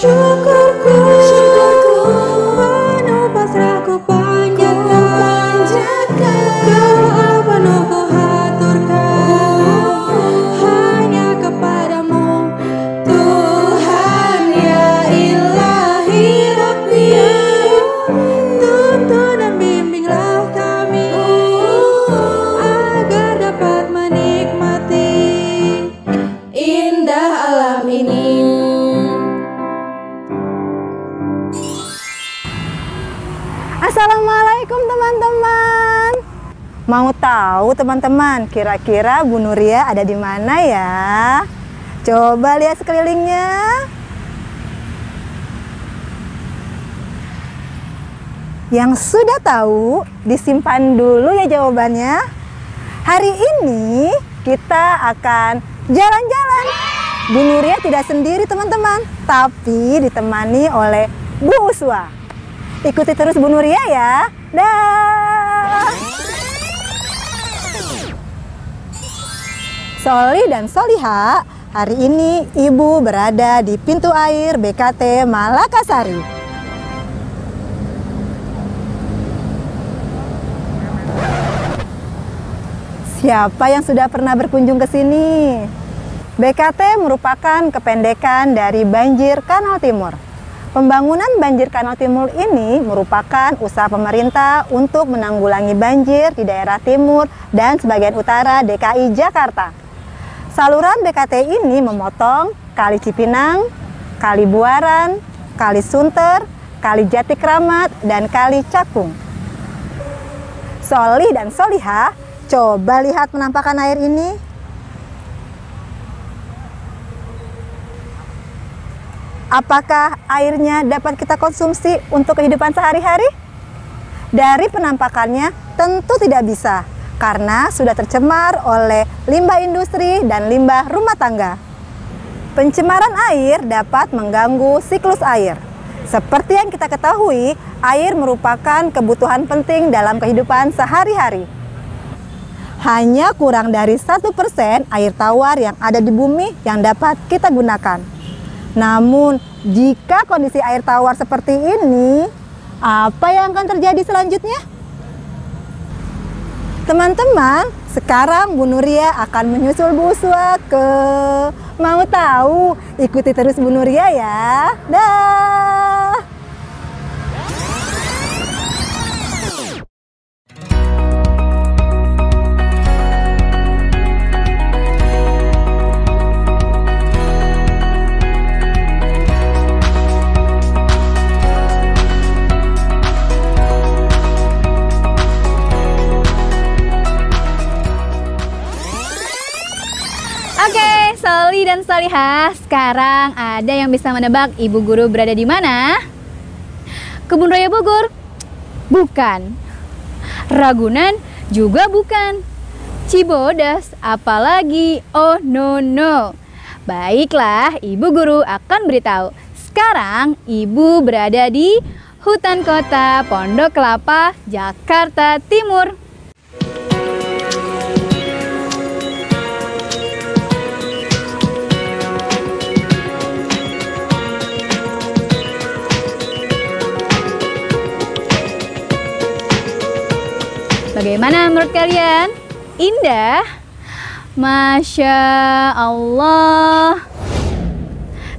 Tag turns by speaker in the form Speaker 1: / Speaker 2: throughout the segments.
Speaker 1: Syukurku penuh pasrahku panjatkan, doa penuh ku haturkan hanya kepadamu Tuhan ya ilahi Rabbi. Tuntun dan bimbinglah kami agar dapat menikmati indah alam ini.
Speaker 2: Assalamualaikum teman-teman. Mau tahu teman-teman, kira-kira Bu Nuria ada di mana ya? Coba lihat sekelilingnya. Yang sudah tahu, disimpan dulu ya jawabannya. Hari ini kita akan jalan-jalan. Bu Nuria tidak sendiri teman-teman, tapi ditemani oleh Bu Uswa. Ikuti terus Bu Nuria ya. Dah. Soli dan Soliha, hari ini Ibu berada di pintu air BKT Malakasari. Siapa yang sudah pernah berkunjung ke sini? BKT merupakan kependekan dari Banjir Kanal Timur. Pembangunan Banjir Kanal Timur ini merupakan usaha pemerintah untuk menanggulangi banjir di daerah timur dan sebagian utara DKI Jakarta. Saluran BKT ini memotong Kali Cipinang, Kali Buaran, Kali Sunter, Kali Jati Kramat, dan Kali Cakung. Soli dan Soliha, coba lihat penampakan air ini. Apakah airnya dapat kita konsumsi untuk kehidupan sehari-hari? Dari penampakannya tentu tidak bisa, karena sudah tercemar oleh limbah industri dan limbah rumah tangga. Pencemaran air dapat mengganggu siklus air. Seperti yang kita ketahui, air merupakan kebutuhan penting dalam kehidupan sehari-hari. Hanya kurang dari 1% air tawar yang ada di bumi yang dapat kita gunakan. Namun, jika kondisi air tawar seperti ini, apa yang akan terjadi selanjutnya? Teman-teman, sekarang Bu Nuria akan menyusul Bu Uswa ke... Mau tahu? Ikuti terus Bu Nuria ya. Dah.
Speaker 3: Oke, Soli dan Soliha, sekarang ada yang bisa menebak Ibu Guru berada di mana? Kebun Raya Bogor? Bukan. Ragunan? Juga bukan. Cibodas? Apalagi? Oh no. Baiklah, Ibu Guru akan beritahu. Sekarang Ibu berada di Hutan Kota Pondok Kelapa, Jakarta Timur. Bagaimana menurut kalian? Indah? Masya Allah.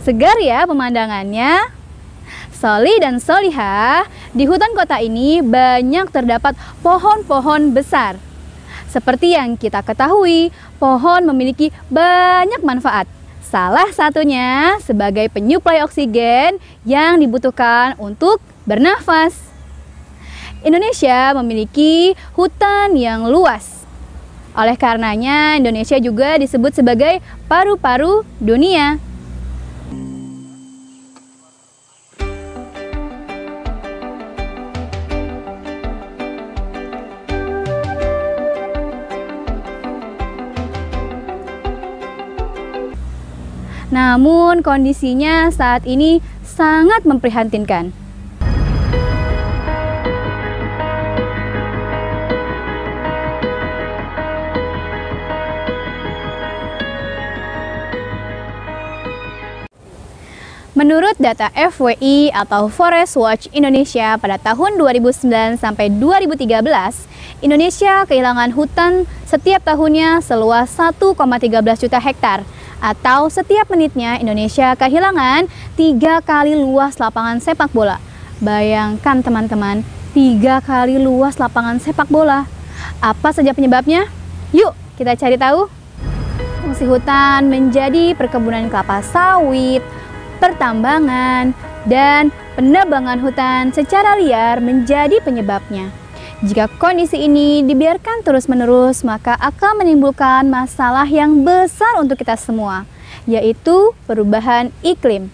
Speaker 3: Segar ya pemandangannya. Soli dan Soliha, di hutan kota ini banyak terdapat pohon-pohon besar. Seperti yang kita ketahui, pohon memiliki banyak manfaat. Salah satunya sebagai penyuplai oksigen yang dibutuhkan untuk bernafas. Indonesia memiliki hutan yang luas. Oleh karenanya, Indonesia juga disebut sebagai paru-paru dunia. Namun, kondisinya saat ini sangat memprihatinkan. Menurut data FWI atau Forest Watch Indonesia pada tahun 2009 sampai 2013, Indonesia kehilangan hutan setiap tahunnya seluas 1,13 juta hektar, atau setiap menitnya Indonesia kehilangan 3 kali luas lapangan sepak bola. Bayangkan teman-teman, 3 kali luas lapangan sepak bola. Apa saja penyebabnya? Yuk kita cari tahu. Fungsi hutan menjadi perkebunan kelapa sawit, pertambangan, dan penebangan hutan secara liar menjadi penyebabnya. Jika kondisi ini dibiarkan terus-menerus, maka akan menimbulkan masalah yang besar untuk kita semua, yaitu perubahan iklim.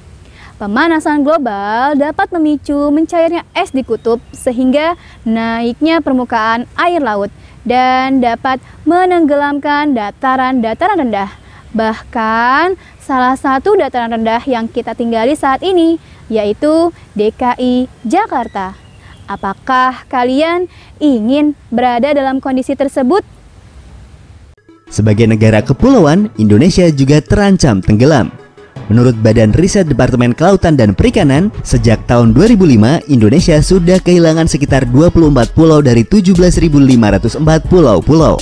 Speaker 3: Pemanasan global dapat memicu mencairnya es di kutub sehingga naiknya permukaan air laut dan dapat menenggelamkan dataran-dataran rendah. Bahkan salah satu dataran rendah yang kita tinggali saat ini yaitu DKI Jakarta. Apakah kalian ingin berada dalam kondisi tersebut?
Speaker 4: Sebagai negara kepulauan, Indonesia juga terancam tenggelam. Menurut Badan Riset Departemen Kelautan dan Perikanan, sejak tahun 2005, Indonesia sudah kehilangan sekitar 24 pulau dari 17.504 pulau-pulau.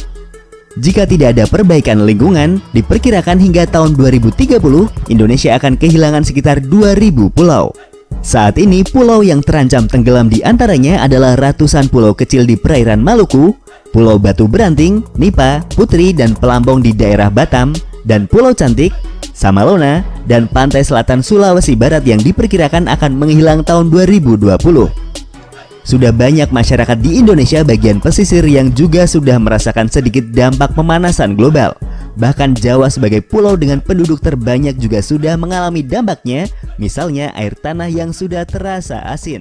Speaker 4: Jika tidak ada perbaikan lingkungan, diperkirakan hingga tahun 2030, Indonesia akan kehilangan sekitar 2.000 pulau. Saat ini, pulau yang terancam tenggelam di antaranya adalah ratusan pulau kecil di perairan Maluku, Pulau Batu Beranting, Nipa, Putri, dan Pelambong di daerah Batam, dan Pulau Cantik, Samalona, dan pantai selatan Sulawesi Barat yang diperkirakan akan menghilang tahun 2020. Sudah banyak masyarakat di Indonesia bagian pesisir yang juga sudah merasakan sedikit dampak pemanasan global. Bahkan Jawa sebagai pulau dengan penduduk terbanyak juga sudah mengalami dampaknya, misalnya air tanah yang sudah terasa asin.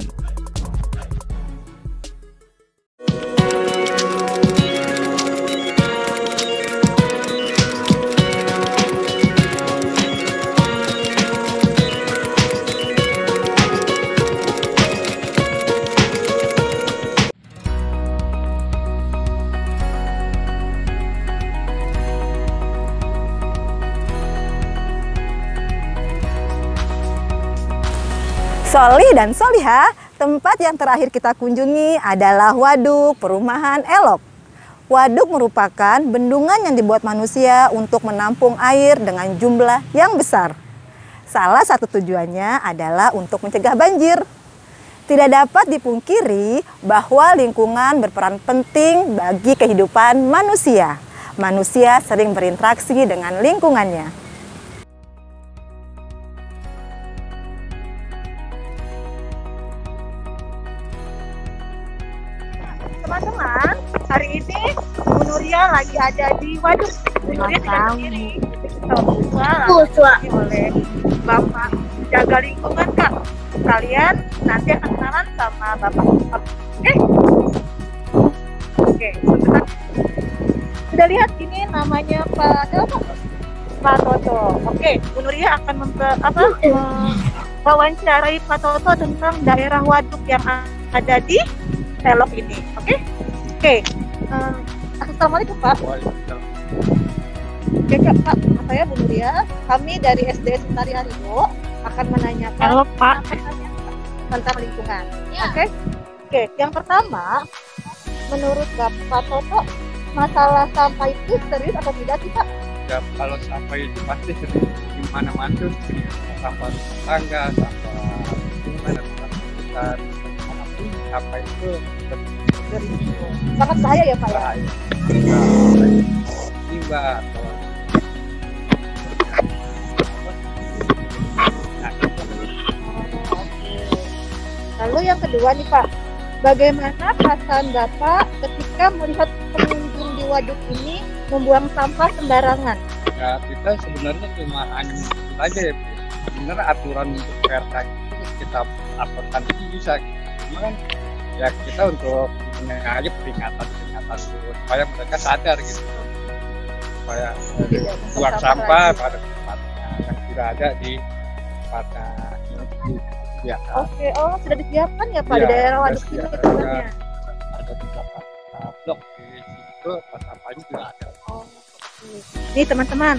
Speaker 2: Soli dan Soliha, tempat yang terakhir kita kunjungi adalah Waduk Perumahan Elok. Waduk merupakan bendungan yang dibuat manusia untuk menampung air dengan jumlah yang besar. Salah satu tujuannya adalah untuk mencegah banjir. Tidak dapat dipungkiri bahwa lingkungan berperan penting bagi kehidupan manusia. Manusia sering berinteraksi dengan lingkungannya.
Speaker 5: Teman-teman, hari ini Bu Nuria lagi ada di Waduk. Bu Nuria tidak sendiri, Puswa oleh Bapak Jaga Lingkungan, Kak. Kalian nanti akan kenalan sama Bapak. Oke? Oke, sebentar. Sudah lihat ini namanya Pak Toto. Oke, Bu Nuria akan mewawancarai Pak Toto tentang daerah Waduk yang ada di Elok ini, oke? Assalamualaikum Pak. Oke Kak, saya Bu Nuria. Kami dari SD Sentari Arido akan menanyakan. Halo Pak. Tentang lingkungan. Ya. Oke. Yang pertama, menurut Bapak Toto, masalah sampah itu serius atau tidak sih Pak?
Speaker 6: Ya, kalau sampah itu pasti serius. Di mana-mana tuh sampah rumah tangga, sampah lingkungan, sampah hutan. Apa itu
Speaker 5: sangat bahaya ya Pak ya?
Speaker 6: Limbah
Speaker 5: Lalu yang kedua nih Pak, bagaimana perasaan Bapak ketika melihat pengunjung di waduk ini membuang sampah sembarangan?
Speaker 6: Ya, kita sebenarnya cuma hanya aja ya, sebenarnya aturan untuk PRK itu kita laporkan itu bisa. Cuma kan ya kita untuk aja peringatan supaya mereka sadar gitu, supaya buang sampah pada tempatnya yang tidak ada di tempatnya ya.
Speaker 5: Oke, sudah disiapkan ya Pak di daerah waduk ini sebenarnya.
Speaker 6: Ada beberapa blok di situ, sampahnya juga ada.
Speaker 5: Nih teman-teman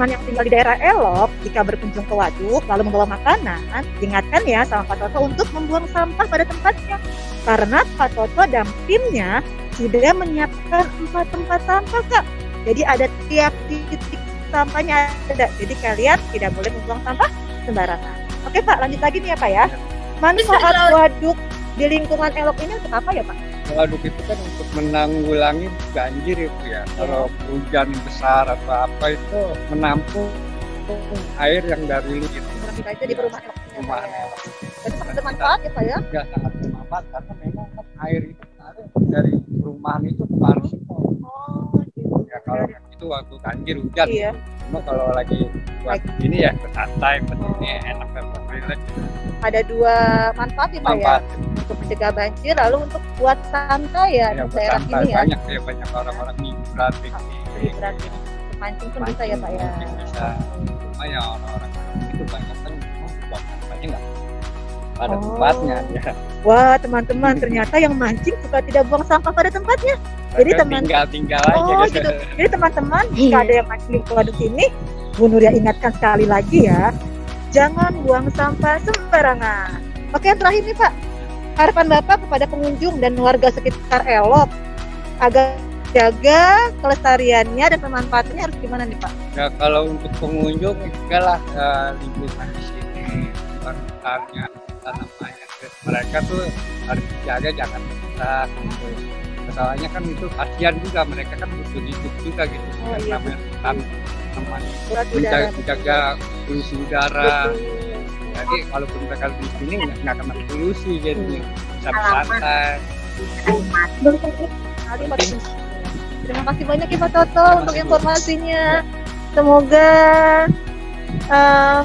Speaker 5: yang tinggal di daerah Elok, jika berkunjung ke waduk lalu membawa makanan, ingatkan ya sama Pak Toto untuk membuang sampah pada tempatnya. Karena Pak Toto dan timnya sudah menyiapkan 4 tempat sampah, Kak. Jadi ada tiap titik sampahnya ada. Jadi kalian tidak boleh membuang sampah sembarangan. Oke Pak, lanjut lagi nih ya Pak ya. Manfaat waduk di lingkungan Elok ini untuk apa ya Pak?
Speaker 6: Waduk itu kan untuk menanggulangi banjir itu ya. Kalau hujan besar atau apa itu menampung air yang dari luar.
Speaker 5: Kita itu di perumahan
Speaker 6: Perumahan
Speaker 5: Elok.
Speaker 6: Elok.
Speaker 5: Jadi sangat bermanfaat ya Pak ya?
Speaker 6: Ya sangat bermanfaat karena memang kan air itu dari perumahan itu kemarin semua.
Speaker 5: Oh gitu.
Speaker 6: Ya kalau itu waktu banjir hujan.
Speaker 5: Iya.
Speaker 6: Cuma kalau lagi buat ini ya santai, ini enak dan relax.
Speaker 5: Ada 2 manfaat ya Pak
Speaker 6: Manfaat.
Speaker 5: ya? Untuk mencegah banjir, lalu untuk buat santai ya di daerah
Speaker 6: santai,
Speaker 5: ini ya.
Speaker 6: banyak orang-orang migran
Speaker 5: Liburan mancing pun bisa ya Pak ya.
Speaker 6: Bisa. Cuma ya orang-orang itu banyak kan buat sampahnya nggak pada tempatnya ya.
Speaker 5: Wah teman-teman, ternyata yang mancing suka tidak buang sampah pada tempatnya. Jadi
Speaker 6: tinggal aja
Speaker 5: gitu. Jadi teman-teman, jika ada yang mancing di waduk ini, Bu Nuria ingatkan sekali lagi ya, jangan buang sampah sembarangan. Oke, yang terakhir nih Pak, harapan Bapak kepada pengunjung dan warga sekitar Elok agar jaga kelestariannya dan pemanfaatannya harus gimana nih Pak?
Speaker 6: Ya kalau untuk pengunjung jagalah lingkungan di sini, sekitarnya, namanya. Mereka tuh harus dijaga, jangan rusak. Soalnya kan itu kasihan juga, mereka kan butuh hidup juga gitu. Namanya kan menjaga polusi udara. Jadi kalaupun mereka di sini nggak kena polusi, jadi bisa santai.
Speaker 5: Terima kasih banyak ya Pak Toto untuk informasinya. Semoga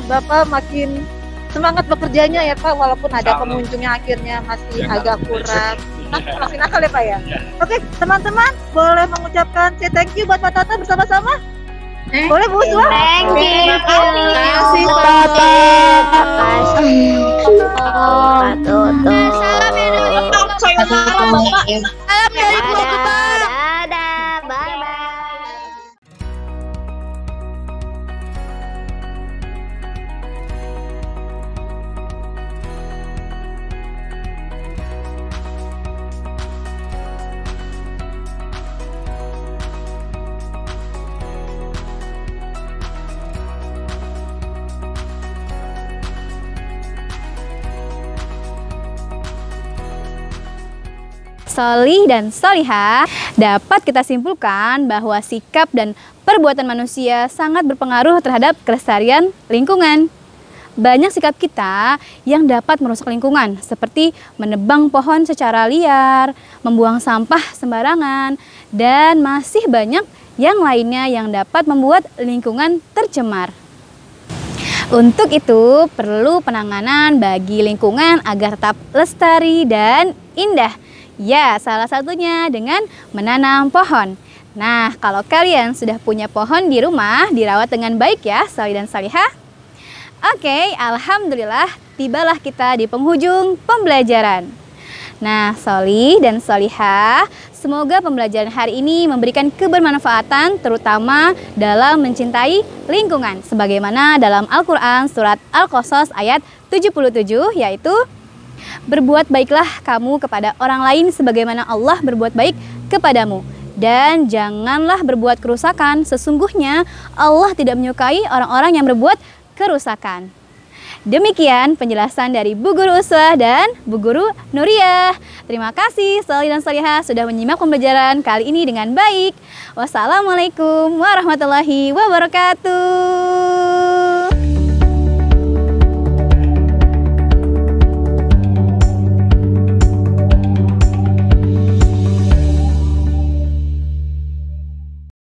Speaker 5: Bapak makin semangat bekerjanya ya Pak, walaupun ada pengunjungnya akhirnya masih agak kurang. Masih nakal ya Pak ya? Oke teman-teman, boleh mengucapkan say thank you buat Pak Toto bersama-sama? Boleh Bu Uswa?
Speaker 3: Thank you.
Speaker 5: Terima kasih Pak Toto.
Speaker 3: Salam dari Bapak. Salam dari Bapak.
Speaker 7: Dadah, bye-bye.
Speaker 3: Solih dan solihah, dapat kita simpulkan bahwa sikap dan perbuatan manusia sangat berpengaruh terhadap kelestarian lingkungan. Banyak sikap kita yang dapat merusak lingkungan, seperti menebang pohon secara liar, membuang sampah sembarangan, dan masih banyak yang lainnya yang dapat membuat lingkungan tercemar. Untuk itu, perlu penanganan bagi lingkungan agar tetap lestari dan indah. Ya, salah satunya dengan menanam pohon. Nah, kalau kalian sudah punya pohon di rumah, dirawat dengan baik ya, solih dan solihah. Oke, alhamdulillah, tibalah kita di penghujung pembelajaran. Nah, solih dan solihah, semoga pembelajaran hari ini memberikan kebermanfaatan, terutama dalam mencintai lingkungan. Sebagaimana dalam Al-Quran surat Al-Qasas ayat 77, yaitu berbuat baiklah kamu kepada orang lain sebagaimana Allah berbuat baik kepadamu. Dan janganlah berbuat kerusakan, sesungguhnya Allah tidak menyukai orang-orang yang berbuat kerusakan. Demikian penjelasan dari Bu Guru Uswah dan Bu Guru Nuriyah. Terima kasih solih dan solihah sudah menyimak pembelajaran kali ini dengan baik. Wassalamualaikum warahmatullahi wabarakatuh.